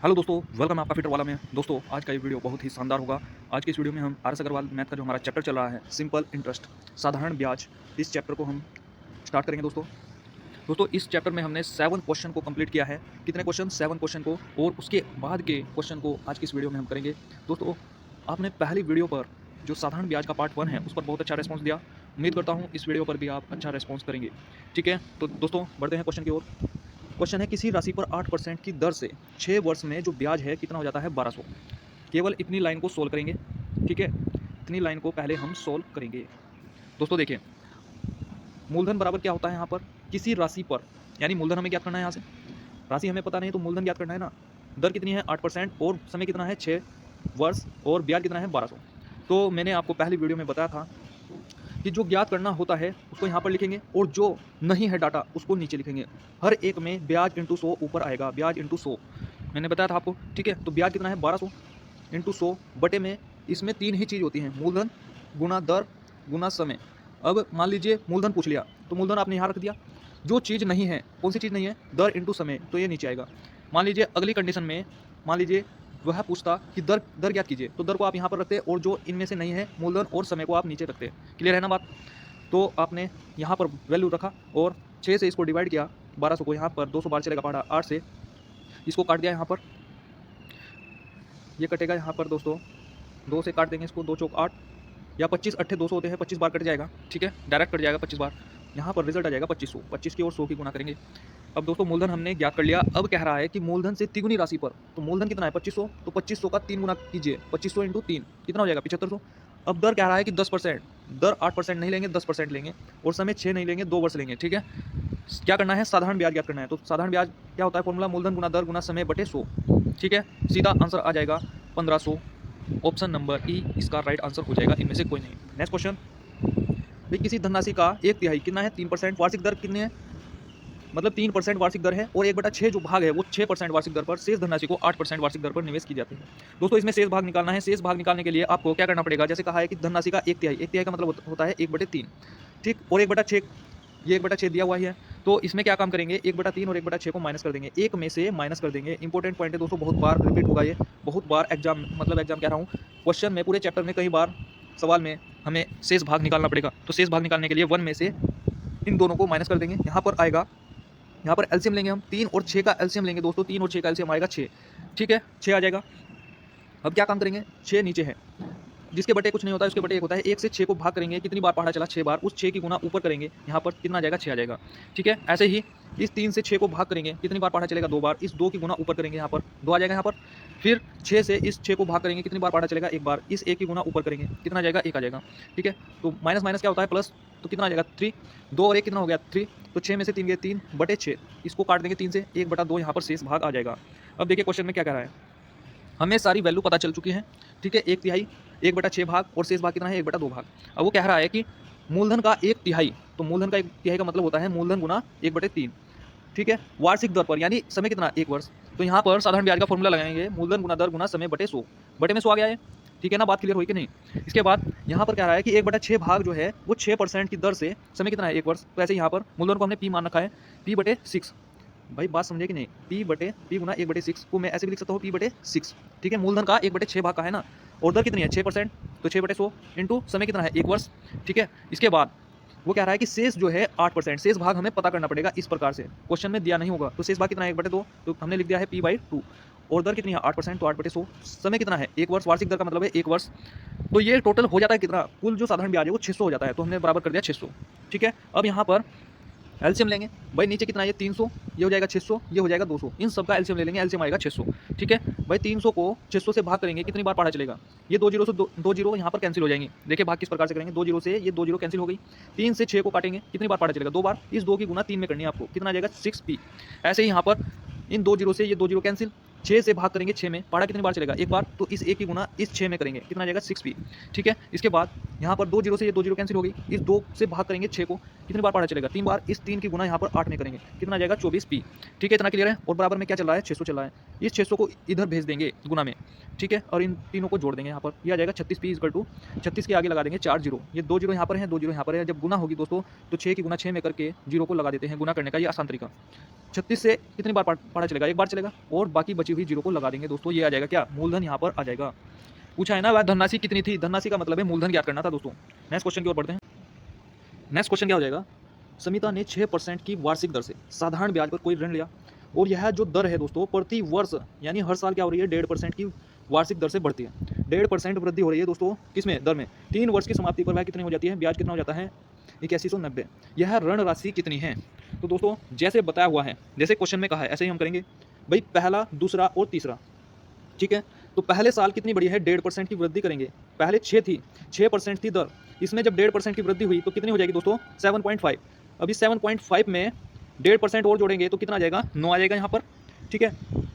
Hello दोस्तों, welcome आपका fitter वाला में। दोस्तों, आज का ये वीडियो बहुत ही शानदार होगा। आज के इस वीडियो में हम आर एस अग्रवाल मैथ का जो हमारा चैप्टर चल रहा है, सिंपल इंटरेस्ट, साधारण ब्याज, इस चैप्टर को हम स्टार्ट करेंगे। दोस्तों इस चैप्टर में हमने 7 क्वेश्चन को कंप्लीट किया है। कितने क्वेश्चन? 7 क्वेश्चन को, और उसके बाद के क्वेश्चन को आज की इस वीडियो में हम करेंगे। दोस्तों, आपने पहली वीडियो पर जो साधारण ब्याज का पार्ट 1 है उस पर बहुत अच्छा रिस्पॉन्स दिया। उम्मीद करता हूँ इस वीडियो पर भी आप अच्छा रिस्पॉन्स करेंगे। ठीक है, तो दोस्तों बढ़ते हैं क्वेश्चन की ओर। क्वेश्चन है, किसी राशि पर 8% की दर से 6 वर्ष में जो ब्याज है कितना हो जाता है? 1200। केवल इतनी लाइन को सोल्व करेंगे। ठीक है, इतनी लाइन को पहले हम सोल्व करेंगे। दोस्तों देखिए, मूलधन बराबर क्या होता है यहाँ पर? किसी राशि पर, यानी मूलधन हमें ज्ञात करना है। यहाँ से राशि हमें पता नहीं तो मूलधन ज्ञात करना है ना। दर कितनी है? 8%, और समय कितना है? 6 वर्ष, और ब्याज कितना है? 1200। तो मैंने आपको पहली वीडियो में बताया था कि जो ज्ञात करना होता है उसको यहाँ पर लिखेंगे, और जो नहीं है डाटा उसको नीचे लिखेंगे। हर एक में ब्याज इंटू 100 ऊपर आएगा, ब्याज इंटू 100 मैंने बताया था आपको। ठीक है, तो ब्याज कितना है? 1200 इंटू 100 बटे में, इसमें 3 ही चीज़ होती हैं, मूलधन गुना दर गुना समय। अब मान लीजिए मूलधन पूछ लिया तो मूलधन आपने यहाँ रख दिया। जो चीज़ नहीं है, कौन सी चीज़ नहीं है? दर इंटू समय, तो ये नीचे आएगा। मान लीजिए अगली कंडीशन में, मान लीजिए वह पूछता कि दर दर ज्ञात कीजिए, तो दर को आप यहाँ पर रखते हैं, और जो इनमें से नहीं है मूलधन और समय को आप नीचे रखते हैं। क्लियर है ना बात? तो आपने यहाँ पर वैल्यू रखा और 6 से इसको डिवाइड किया। 1200 को यहाँ पर 200 बार चलेगा पहाड़ा, 8 से इसको काट दिया। यहाँ पर ये कटेगा यहाँ पर दोस्तों, 2 से काट देंगे इसको, 2 चौक 8, या 25 अट्ठे 200 होते हैं, 25 बार कट जाएगा। ठीक है, डायरेक्ट कट जाएगा 25 बार। यहाँ पर रिजल्ट आ जाएगा 2500। 25 की और 100 की गुना करेंगे। अब दोस्तों मूलधन हमने ज्ञात कर लिया। अब कह रहा है कि मूलधन से तिगुनी राशि पर, तो मूलधन कितना है? 2500, तो 2500 का 3 गुना कीजिए। 2500 इंटू 3 कितना हो जाएगा? 7500। अब दर कह रहा है कि 10%, दर 8% नहीं लेंगे, 10% लेंगे, और समय 6 नहीं लेंगे, 2 वर्ष लेंगे। ठीक है, क्या करना है? साधारण ब्याज ज्ञात करना है। तो साधारण ब्याज क्या होता है? फॉर्मूला मूलधन गुना दर गुना समय बटे 100। ठीक है, सीधा आंसर आ जाएगा 1500। ऑप्शन नंबर ई इसका राइट आंसर हो जाएगा, इनमें से कोई नहीं। नेक्स्ट क्वेश्चन, भाई किसी धनराशि का 1/3 कितना है? 3%। वार्षिक दर कितनी है? मतलब 3% वार्षिक दर है, और 1/6 जो भाग है वो 6% वार्षिक दर पर शेष धनराशि को 8% वार्षिक दर पर निवेश की जाती है। दोस्तों इसमें शेष भाग निकालना है। शेष भाग निकालने के लिए आपको क्या करना पड़ेगा? जैसे कहा है कि धनराशि का 1/3, 1/3 का मतलब होता है 1/3। ठीक, और 1/6, ये 1/6 दिया हुआ ही है। तो इसमें क्या काम करेंगे? 1/3 और 1/6 को माइनस कर देंगे, एक में से माइनस कर देंगे। इंपॉर्टेंट पॉइंट है दोस्तों, बहुत बार रिपीट होगा ये, बहुत बार एग्जाम, मतलब एग्जाम कह रहा हूँ, क्वेश्चन में, पूरे चैप्टर में कई बार सवाल में हमें शेष भाग निकालना पड़ेगा। तो शेष भाग निकालने के लिए 1 में से इन दोनों को माइनस कर देंगे। यहाँ पर आएगा, यहाँ पर एलसीएम लेंगे हम, 3 और 6 का एलसीएम लेंगे दोस्तों। 3 और 6 का एलसीएम आएगा 6। ठीक है, 6 आ जाएगा। अब क्या काम करेंगे? 6 नीचे है, जिसके बटे कुछ नहीं होता है उसके बटे 1 होता है। 1 से 6 को भाग करेंगे, कितनी बार पहाड़ा चला? 6 बार। उस 6 की गुना ऊपर करेंगे, यहाँ पर कितना आ जाएगा? 6 आ जाएगा। ठीक है, ऐसे ही इस 3 से 6 को भाग करेंगे, कितनी बार पहाड़ा चलेगा? 2 बार। इस 2 की गुना ऊपर करेंगे, यहाँ पर 2 आ जाएगा। यहाँ पर फिर 6 से इस 6 को भाग करेंगे, कितनी बार पहाड़ा चलेगा? 1 बार। इस 1 की गुना ऊपर करेंगे, कितना आ जाएगा? 1 आ जाएगा। ठीक है, तो माइनस माइनस क्या होता है? प्लस, तो कितना आ जाएगा? 3। 2 और 1 कितना हो गया? 3। तो 6 में से 3 गए, 3/6, इसको काट देंगे 3 से, 1/2 यहाँ पर शेष भाग आ जाएगा। अब देखिए क्वेश्चन में क्या कह रहा है, हमें सारी वैल्यू पता चल चुकी है। ठीक है, 1/3, 1/6 भाग, और शेष भाग कितना है? 1/2 भाग। अब वो कह रहा है कि मूलधन का 1/3, तो मूलधन का 1/3 का मतलब होता है मूलधन गुना 1/3। ठीक है, वार्षिक दर पर, यानी समय कितना? 1 वर्ष। तो यहाँ पर साधारण ब्याज का फॉर्मूला लगाएंगे, मूलधन गुना दर गुना समय बटे 100। बटे में 100 आ गया है। ठीक है ना, बात क्लियर हुई कि नहीं? इसके बाद यहाँ पर कह रहा है कि 1/6 भाग जो है वो 6% की दर से, समय कितना है? 1 वर्ष। तो ऐसे यहाँ पर मूलधन को हमने पी मान रखा है, p/6। भाई बात समझे कि नहीं? p गुना 1/6 को मैं ऐसे भी लिख सकता हूँ, p/6। ठीक है, मूलधन का 1/6 भाग का है ना, और दर कितनी है? 6%, तो 6/100 इंटू समय कितना है? 1 वर्ष। ठीक है, इसके बाद वो कह रहा है कि शेष जो है 8%, शेष भाग हमें पता करना पड़ेगा इस प्रकार से। क्वेश्चन में दिया नहीं होगा, तो शेष भाग कितना है? 1/2, तो हमने लिख दिया है p/2, और दर कितनी है? 8%, तो 8/100। समय कितना है? 1 वर्ष। वार्षिक दर का मतलब है 1 वर्ष। तो ये टोटल हो जाता है कितना? कुल जो साधारण ब्याज है वो 600 हो जाता है, तो हमने बराबर कर दिया 600। ठीक है, अब यहाँ पर एलसीएम लेंगे। भाई नीचे कितना है? ये 300, ये हो जाएगा 600, ये हो जाएगा 200। इन सब का एलसीएम ले लेंगे, एलसीएम आएगा 600। ठीक है, भाई 300 को 600 से भाग करेंगे, कितनी बार पहाड़ा चलेगा? ये 2 जीरो से 2 जीरो यहाँ पर कैंसिल हो जाएंगे। देखिए भाग किस प्रकार से करेंगे, 2 जीरो से ये 2 जीरो कैंसिल हो गई। 3 से 6 को काटेंगे, कितनी बार पहाड़ा चलेगा? 2 बार। इस 2 की गुना 3 में करनी है आपको, कितना आ जाएगा? 6p। ऐसे ही यहाँ पर इन 2 जीरो से ये 2 जीरो कैंसिल, 6 से भाग करेंगे 6 में, पहाड़ा कितनी बार चलेगा? 1 बार। तो इस 1 की गुना इस 6 में करेंगे, कितना आ जाएगा? 6p। ठीक है, इसके बाद यहाँ पर 2 जीरो से ये 2 जीरो कैंसिल हो गई, इस 2 से भाग करेंगे 6 को, कितनी बार पढ़ा चलेगा 3 बार, इस 3 की गुना यहाँ पर 8 में करेंगे, कितना आ जाएगा 24p। ठीक है, इतना क्लियर है। और बराबर में क्या चल रहा है 600 चल रहा है, इस 600 को इधर भेज देंगे गुना में, ठीक है, और इन तीनों को जोड़ देंगे यहाँ पर, ये आ जाएगा 36p इक्वल टू 36 के आगे लगा देंगे 4 जीरो, ये 2 जीरो यहाँ पर है, 2 जीरो यहाँ पर है। जब गुना होगी दोस्तों तो 6 की गुना 6 में करके जीरो को लगा देते हैं गुना करने का, ये आसान तरीका। 36 से कितनी बार पढ़ा चलेगा, एक बार चलेगा, और बाकी बची हुई जीरो को लगा देंगे दोस्तों, ये आ जाएगा क्या मूलधन यहाँ पर आ जाएगा। पूछा है ना वह धनराशि कितनी थी, धनराशि का मतलब है मूलधन ज्ञात करना था दोस्तों। नेक्स्ट क्वेश्चन की ओर बढ़ते हैं। नेक्स्ट क्वेश्चन क्या हो जाएगा, समिता ने 6% की वार्षिक दर से साधारण ब्याज पर कोई ऋण लिया, और यह जो दर है दोस्तों प्रति वर्ष यानी हर साल क्या हो रही है 1.5% की वार्षिक दर से बढ़ती है। 1.5% वृद्धि हो रही है दोस्तों किसमें, दर में। 3 वर्ष की समाप्ति पर वह कितनी हो जाती है, ब्याज कितना हो जाता है 8190। यह ऋण राशि कितनी है, तो दोस्तों जैसे बताया हुआ है, जैसे क्वेश्चन में कहा है ऐसे ही हम करेंगे भाई, पहला दूसरा और तीसरा, ठीक है। तो पहले साल कितनी बढ़ी है 1.5% की वृद्धि करेंगे, पहले 6 थी, 6% थी दर, इसमें जब 1.5% की वृद्धि हुई तो कितनी हो जाएगी दोस्तों 7.5। अभी 7.5 में 1.5% और जोड़ेंगे तो कितना आ जाएगा 9 आ जाएगा यहाँ पर, ठीक है।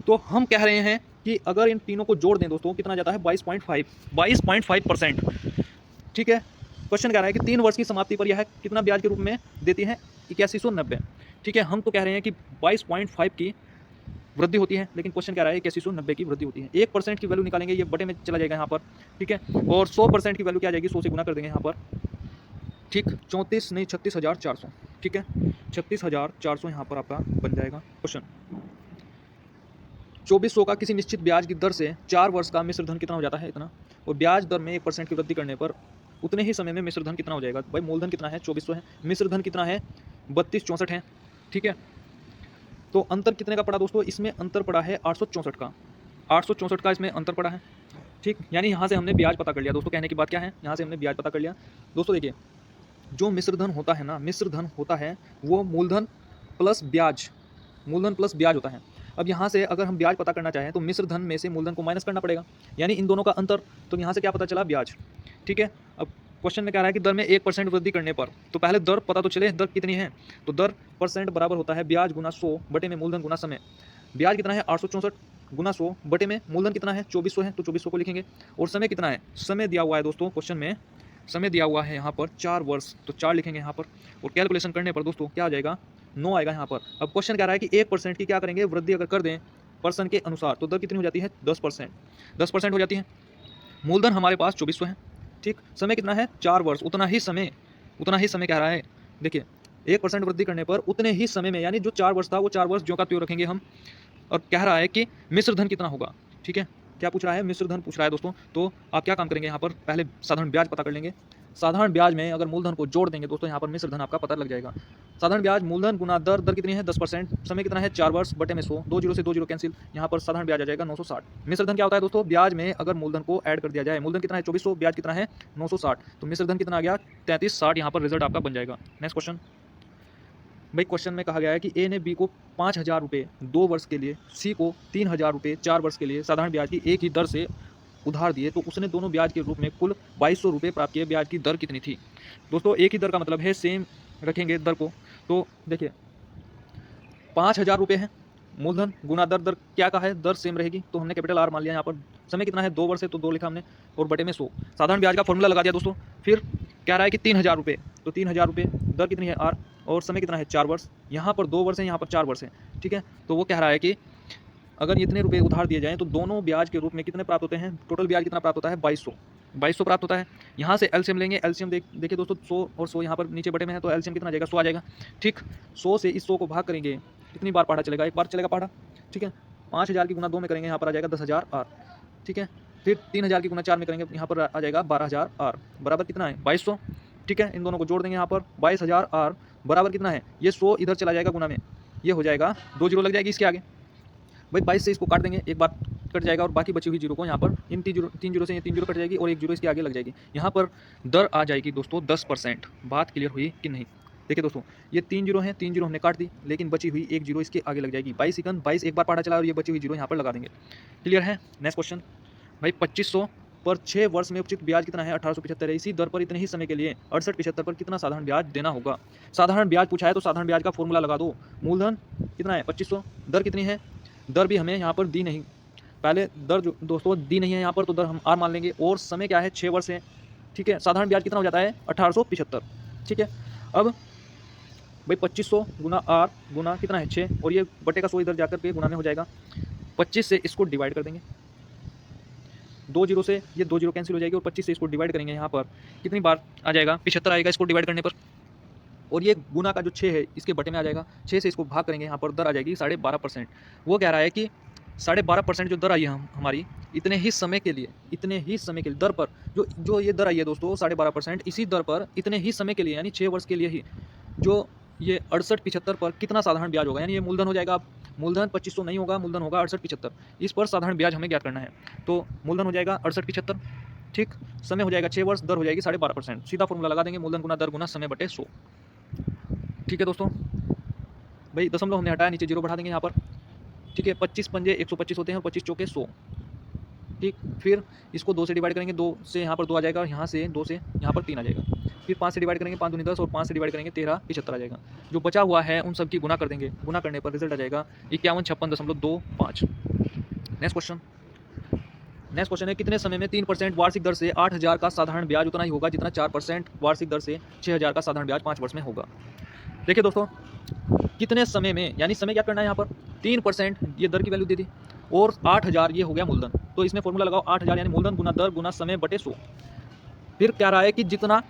तो हम कह रहे हैं कि अगर इन तीनों को जोड़ दें दोस्तों कितना जाता है 22.5%, ठीक है। क्वेश्चन कह रहा है कि 3 वर्ष की समाप्ति पर यह कितना ब्याज के रूप में देती है 8190, ठीक है। हम तो कह रहे हैं कि 22.5 की वृद्धि होती है, लेकिन क्वेश्चन कह रहा है 8190 की वृद्धि होती है। 1% की वैल्यू निकालेंगे, ये बटे में चला जाएगा यहाँ पर, ठीक है। और 100% की वैल्यू क्या आ जाएगी, 100 से गुना कर देंगे यहाँ पर, ठीक, 36,400, ठीक है, 36,400 यहाँ पर आपका बन जाएगा। क्वेश्चन 2400 का किसी निश्चित ब्याज की दर से 4 वर्ष का मिश्र धन कितना हो जाता है इतना, और ब्याज दर में 1% की वृद्धि करने पर उतने ही समय में मिश्र धन कितना हो जाएगा। भाई मूलधन कितना है 2400 है, मिश्र धन कितना है 3264 है, ठीक है। तो अंतर कितने का पड़ा दोस्तों, इसमें अंतर पड़ा है 864 का, 864 का इसमें अंतर पड़ा है, ठीक। यानी यहाँ से हमने ब्याज पता कर लिया दोस्तों, कहने की बात क्या है, यहाँ से हमने ब्याज पता कर लिया दोस्तों। देखिए जो मिश्र धन होता है ना, मिश्र धन होता है वो मूलधन प्लस ब्याज, मूलधन प्लस ब्याज होता है। अब यहाँ से अगर हम ब्याज पता करना चाहें तो मिश्र धन में से मूलधन को माइनस करना पड़ेगा, यानी इन दोनों का अंतर, तो यहाँ से क्या पता चला ब्याज, ठीक है। अब क्वेश्चन में कह रहा है कि दर में 1% वृद्धि करने पर, तो पहले दर पता तो चले दर कितनी है, तो दर परसेंट बराबर होता है ब्याज गुना 100 बटे में मूलधन गुना समय। ब्याज कितना है 864 गुना 100 बटे में मूलधन कितना है 2400 है, तो 2400 को लिखेंगे। और समय कितना है, समय दिया हुआ है दोस्तों क्वेश्चन में, समय दिया हुआ है यहाँ पर 4 वर्ष, तो 4 लिखेंगे यहाँ पर। और कैलकुलेशन करने पर दोस्तों क्या आ जाएगा 9 आएगा यहाँ पर। अब क्वेश्चन कह रहा है कि 1% की क्या करेंगे वृद्धि अगर कर दें पर्सन के अनुसार, तो दर कितनी हो जाती है 10%, 10% हो जाती है। मूलधन हमारे पास 2400 है, ठीक, समय कितना है 4 वर्ष, उतना ही समय कह रहा है। देखिए 1% वृद्धि करने पर उतने ही समय में, यानी जो 4 वर्ष था वो 4 वर्ष ज्यों का त्यों रखेंगे हम। और कह रहा है कि मिश्र धन कितना होगा, ठीक है, क्या पूछ रहा है मिश्र धन पूछ रहा है दोस्तों। तो आप क्या काम करेंगे यहाँ पर, पहले साधारण ब्याज पता कर लेंगे। साधारण ब्याज में अगर मूलधन को जोड़ देंगे दोस्तों यहाँ पर मिश्र धन आपका पता लग जाएगा। साधारण ब्याज मूलधन गुना दर, दर कितनी है 10%, समय कितना है 4 वर्ष बटे में 100, 2 जीरो से 2 जीरो कैंसिल, यहाँ पर साधारण ब्याज आ जाएगा 960। मिश्र धन क्या होता है दोस्तों, ब्याज में अगर मूलधन को ऐड कर दिया जाए, मूलधन कितना है 2400, ब्याज कितना है 960, तो मिश्र धन कितना आ गया 3360, यहाँ पर रिजल्ट आपका बन जाएगा। नेक्स्ट क्वेश्चन, भाई क्वेश्चन में कहा गया है कि ए ने बी को 5000 रुपये 2 वर्ष के लिए, सी को 3000 रुपये 4 वर्ष के लिए साधारण ब्याज की एक ही दर से उधार दिए, तो उसने दोनों ब्याज के रूप में कुल 2200 रुपये प्राप्त किए, ब्याज की दर कितनी थी। दोस्तों एक ही दर का मतलब है सेम रखेंगे दर को। तो देखिए 5000 रुपये है मूलधन गुना दर, दर क्या का है दर सेम रहेगी, तो हमने कैपिटल आर मान लिया यहाँ पर। समय कितना है 2 वर्ष है तो 2 लिखा हमने, और बटे में 100, साधारण ब्याज का फॉर्मूला लगा दिया दोस्तों। फिर कह रहा है कि 3000 रुपये, तो 3000 रुपये, दर कितनी है आर, और समय कितना है 4 वर्ष, यहाँ पर 2 वर्ष है यहाँ पर 4 वर्ष है, ठीक है। तो वो कह रहा है कि अगर इतने रुपए उधार दिए जाएँ तो दोनों ब्याज के रूप में कितने प्राप्त होते हैं, टोटल ब्याज कितना प्राप्त होता है 2200 प्राप्त होता है। यहाँ से एलसीएम लेंगे, एलसीएम देखिए दोस्तों 100 और 100 यहाँ पर नीचे बटे में है, तो एलसीएम कितना आ जाएगा 100 आ जाएगा, ठीक। 100 से इस 100 को भाग करेंगे, कितनी बार पढ़ा चलेगा, एक बार चलेगा पढ़ा, ठीक है। 5000 की गुना 2 में करेंगे, यहाँ पर आ जाएगा 10,000 आर, ठीक है। फिर 3000 की गुना 4 में करेंगे, यहाँ पर आ जाएगा 12,000 आर, बराबर कितना है 2200, ठीक है। इन दोनों को जोड़ देंगे यहाँ पर 22,000 आर बराबर कितना है, ये 100 इधर चला जाएगा गुना में, ये हो जाएगा 2 जीरो लग जाएगी इसके आगे। भाई 22 से इसको काट देंगे, एक बार कट जाएगा, और बाकी बची हुई जीरो को यहाँ पर इन 3 जीरो से ये 3 जीरो कट जाएगी, और 1 जीरो इसके आगे लग जाएगी। यहाँ पर दर आ जाएगी दोस्तों 10%। बात क्लियर हुई कि नहीं। देखिए दोस्तों ये 3 जीरो हैं, 3 जीरो हमने काट दी, लेकिन बची हुई 1 जीरो इसके आगे लग जाएगी। 22 एक बार पढ़ा चला, और ये बची हुई जीरो यहाँ पर लगा देंगे। क्लियर है। नेक्स्ट क्वेश्चन, भाई 2500 पर 6 वर्ष में उचित ब्याज कितना है 1875 है, इसी दर पर इतने ही समय के लिए 6875 पर कितना साधारण ब्याज देना होगा। साधारण ब्याज पूछा है तो साधारण ब्याज का फॉर्मूला लगा दो। मूलधन कितना है 2500, दर कितनी है, दर भी हमें यहाँ पर दी नहीं, पहले दर जो दोस्तों दी नहीं है यहाँ पर, तो दर हम आर मान लेंगे, और समय क्या है 6 वर्ष है, ठीक है। साधारण ब्याज कितना हो जाता है 1875, ठीक है। अब भाई 2500 गुना आर गुना कितना है 6, और ये बटे का 100 इधर जाकर के गुना में हो जाएगा। 25 से इसको डिवाइड कर देंगे, 2 जीरो से ये 2 जीरो कैंसिल हो जाएगी, और 25 से इसको डिवाइड करेंगे यहाँ पर कितनी बार आ जाएगा 75 आएगा इसको डिवाइड करने पर, और ये गुना का जो 6 है इसके बटे में आ जाएगा। 6 से इसको भाग करेंगे, यहाँ पर दर आ जाएगी 12.5%। वो कह रहा है कि 12.5% जो दर आई है हमारी इतने ही समय के लिए दर पर जो ये दर आई है दोस्तों 12.5%, इसी दर पर इतने ही समय के लिए यानी 6 वर्ष के लिए ही जो ये 6875 पर कितना साधारण ब्याज होगा, यानी ये मूलधन हो जाएगा। अब मूलधन 2500 नहीं होगा, मूलधन होगा 6875। इस पर साधारण ब्याज हमें ज्ञात करना है, तो मूलधन हो जाएगा 6875, ठीक। समय हो जाएगा 6 वर्ष, दर हो जाएगी 12.5%। सीधा फॉर्मूला लगा देंगे, मूलधन गुना दर गुना समय बटे 100, ठीक है दोस्तों। भाई दशमलव हमने हटाया, नीचे जीरो बढ़ा देंगे यहाँ पर, ठीक है। 25 पंजे 125 होते हैं, और 25 चौके 100, ठीक। फिर इसको 2 से डिवाइड करेंगे, 2 से यहाँ पर 2 आ जाएगा, यहाँ से 2 से यहाँ पर 3 आ जाएगा। फिर 5 से डिवाइड करेंगे, 5 दूनी 10, और 5 से डिवाइड करेंगे 13 75 आ जाएगा। जो बचा हुआ है उन सब की गुना कर देंगे, गुना करने पर रिजल्ट आ जाएगा 5156.25। नेक्स्ट क्वेश्चन है, कितने समय में 3% वार्षिक दर से 8000 का साधारण ब्याज उतना ही होगा जितना 4% वार्षिक दर से 6000 का साधारण ब्याज 5 वर्ष में होगा। देखिए दोस्तों, कितने समय में, यानी समय क्या करना है यहाँ पर 3% ये दर की वैल्यू दे दी, और 8000 ये हो गया मूलधन, तो इसमें फॉर्मूला लगाओ 8000 यानी मूलधन गुना दर गुना समय बटे 100। फिर क्या रहा है कि जितना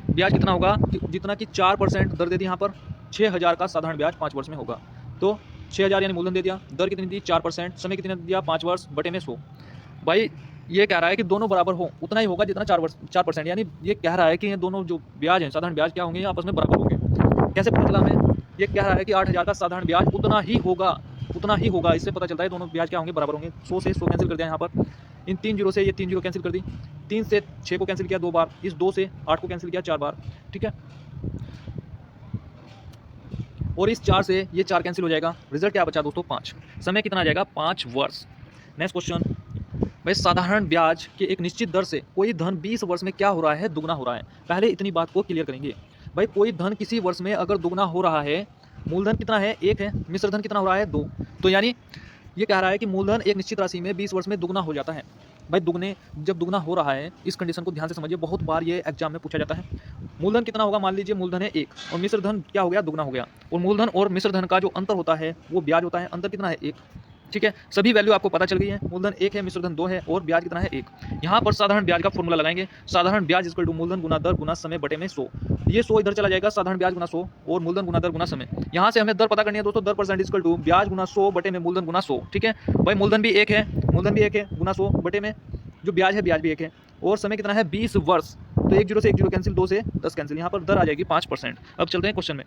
ब्याज कितना होगा, जितना कि 4% दर दे दी यहाँ पर, 6000 का साधारण ब्याज 5 वर्ष में होगा। तो 6000 यानी मूलधन दे दिया, दर कितनी दी 4%, समय कितना दिया 5 वर्ष बटे में 100। भाई ये कह रहा है कि दोनों बराबर हो, उतना ही होगा जितना 4%, यानी ये कह रहा है कि ये दोनों जो ब्याज हैं साधारण ब्याज क्या होंगे आपस में बराबर होंगे। कैसे पता चला हमें, ये कह रहा है कि 8000 का साधारण ब्याज उतना ही होगा, इससे पता चलता है दोनों ब्याज क्या होंगे बराबर होंगे। 100 से 100 कैंसिल कर दिया यहाँ पर, इन 3 जीरो से ये 3 जीरो कैंसिल कर दी, 3 से 6 को कैंसिल किया 2 बार, इस 2 से 8 को कैंसिल किया 4 बार, ठीक है। और इस 4 से ये 4 कैंसिल हो जाएगा, रिजल्ट क्या बचा दोस्तों 5। समय कितना आ जाएगा 5 वर्ष। नेक्स्ट क्वेश्चन, भाई साधारण ब्याज के एक निश्चित दर से कोई धन 20 वर्ष में क्या हो रहा है, दुगना हो रहा है। पहले इतनी बात को क्लियर करेंगे। भाई कोई धन किसी वर्ष में अगर दुगना हो रहा है, मूलधन कितना है 1 है, मिश्र धन कितना हो रहा है 2, तो यानी ये कह रहा है कि मूलधन एक निश्चित राशि में 20 वर्ष में दुगना हो जाता है। भाई जब दुगना हो रहा है, इस कंडीशन को ध्यान से समझिए, बहुत बार ये एग्जाम में पूछा जाता है। मूलधन कितना होगा, मान लीजिए मूलधन है 1 और मिश्र धन क्या हो गया दुगना हो गया, और मूलधन और मिश्र धन का जो अंतर होता है वो ब्याज होता है, अंतर कितना है 1, ठीक है। सभी वैल्यू आपको पता चल गई है, मूलधन 1 है, मिश्र धन 2 है, और ब्याज कितना है 1। यहाँ पर साधारण ब्याज का फॉर्मूला लगाएंगे, साधारण ब्याज इक्वल टू मूलधन गुना दर गुना समय बटे में 100। ये 100 इधर चला जाएगा, साधारण ब्याज गुना 100 और मूलधन गुना दर गुना समय। यहाँ से हमें दर पता करनी है दोस्तों, दर परसेंट इक्वल टू ब्याज गुना 100 बटे में मूलधन गुना 100, ठीक है। भाई मूलधन भी 1 है, गुना 100 बटे में जो ब्याज है ब्याज भी 1 है, और समय कितना है 20 वर्ष, तो 1 जीरो से 1 जीरो कैंसिल, 2 से 10 कैंसिल, यहाँ पर दर आ जाएगी 5%। अब चलते हैं क्वेश्चन में।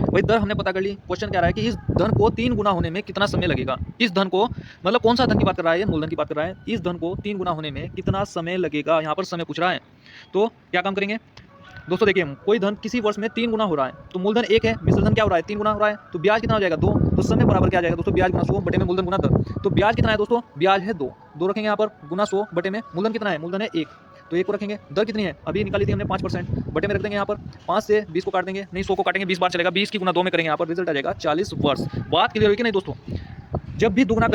भाई दर हमने पता कर ली, क्वेश्चन कह रहा है कि इस धन को 3 गुना होने में कितना समय लगेगा। इस धन को मतलब कौन सा धन की बात कर रहा है, मूलधन की बात कर रहा है। इस धन को 3 गुना होने में कितना समय लगेगा, यहाँ पर समय पूछ रहा है। तो क्या काम करेंगे दोस्तों, देखिए कोई धन किसी वर्ष में 3 गुना हो रहा है, तो मूलधन 1 है, मिश्र धन क्या हो रहा है 3 गुना हो रहा है, तो ब्याज कितना हो जाएगा 2, तो समय बराबर क्या आ जाएगा दोस्तों, ब्याज गुना 100 बटे में मूलधन गुना दर। तो ब्याज कितना है दोस्तों, ब्याज है 2 रखेंगे यहाँ पर, गुना 100 बटे में मूलधन कितना है, मूलधन है 1, तो 1 को रखेंगे। दर कितनी है अभी निकाली थी हमने 5%, बटे में रख देंगे यहाँ पर, 5 से 20 को काट देंगे, नहीं 100 को काटेंगे 20 बार चलेगा, 20 की गुना 2 में करेंगे, यहाँ पर रिजल्ट आ जाएगा 40 वर्ष। बात क्लियर हुई कि नहीं दोस्तों। जब भी दुगना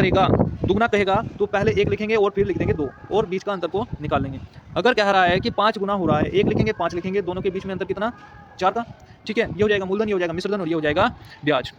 कहेगा तो पहले 1 लिखेंगे और फिर लिख देंगे 2, और बीच का अंतर को निकाल लेंगे। अगर कह रहा है कि 5 गुना हो रहा है, 1 लिखेंगे 5 लिखेंगे, दोनों के बीच में अंतर कितना 4 का, ठीक है। ये हो जाएगा मूलधन, ये हो जाएगा मिश्र धन, और ये हो जाएगा ब्याज।